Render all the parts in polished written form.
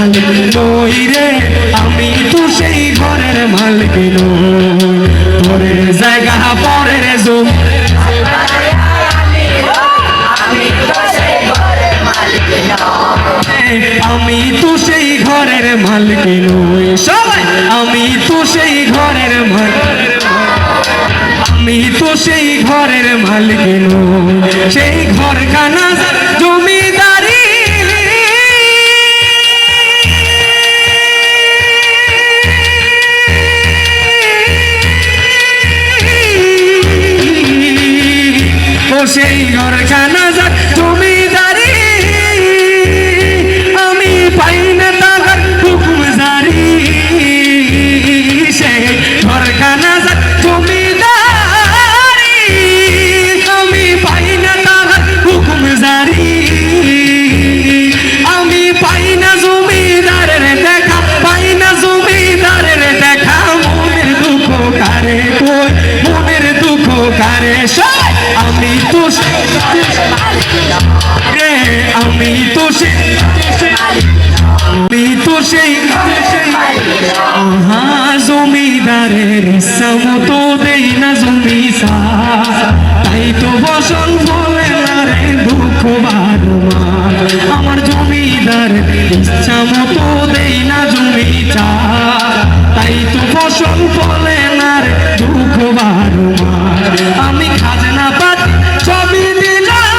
মালিক নই রে, আমি তো সেই ঘরের মালিক নই। পরের জায়গা পরের জমি, আমি তো সেই ঘরের মালিক নই। সবাই আমি তো সেই ঘরের মালিক, আমি তো সেই ঘরের মালিক নই। সেই ঘর খানা জমিদারি ও সেই ঘর খানা জমিদারি আমি পাই না তাহার হুকুম জারি। সেই ঘর খানা জমিদারি আমি পাই না তাহার হুকুম জারি। আমি পাই না জমিদারের দেখা, পাই না জমিদারের দেখা। মনের দুঃখ কারে কই, মনের দুঃখ কারে সবাই। আমি তো রে, আমি তো সেই, আমি তো সেই জমিদারের ইচ্ছা মতো দেই না জমি সার। তাই তো ফসল ফলে না রে দুঃখ বারবার। আমার জমিদারের ইচ্ছা মতো দেই না জমি চার। তাই তো ফসল ফলে না রে দুঃখ বারবার। আমি খাজনা পাতি সবই দিলাম,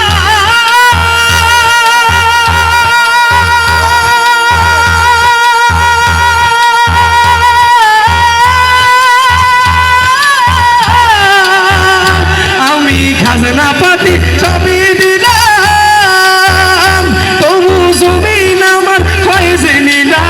আমি খাজনা পাতি সবই দিলাম। তবু জমিন আমার হয়েছে নিলাম।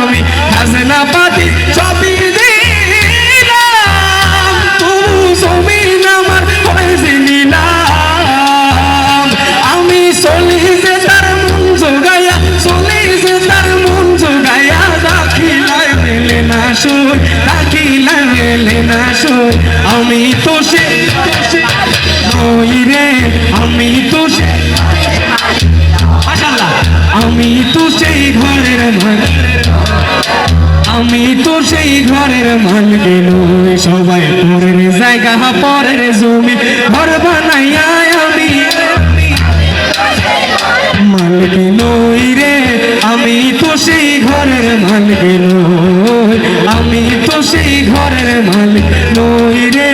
আমি খাজনা পাতি সবই দিলাম, তবু জমিন আমার হয়েছে নিলাম। আমি চলি যে তার মন জোগাইয়া, চলি যে তার মন জোগাইয়া। দাখিলায় মেলে না সই, দাখিলায় মেলে না সই। আমি তো সে নই রে, আমি তো সে, মাশাআল্লাহ, আমি তো সেই ঘরের মালিক, আমি তো সেই ঘরের মালিক নই। সবাই পরের জায়গা পরের জমি ঘর বানাইয়া আমি মালিক নই রে, আমি তো সেই ঘরের মালিক নই। আমি তো সেই ঘরের মালিক নই রে,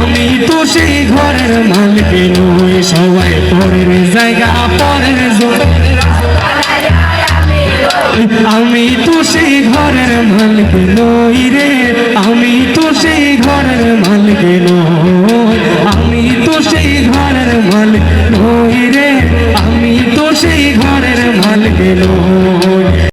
আমি তো সেই ঘরের মালিক নই। সবাই পরের জায়গা পরের জমি, আমি তো সেই ঘরের মালিক নই রে, আমি তো সেই ঘরের মালিক নই। আমি তো সেই ঘরের মালিক নই রে, আমি তো সেই ঘরের মালিক নই।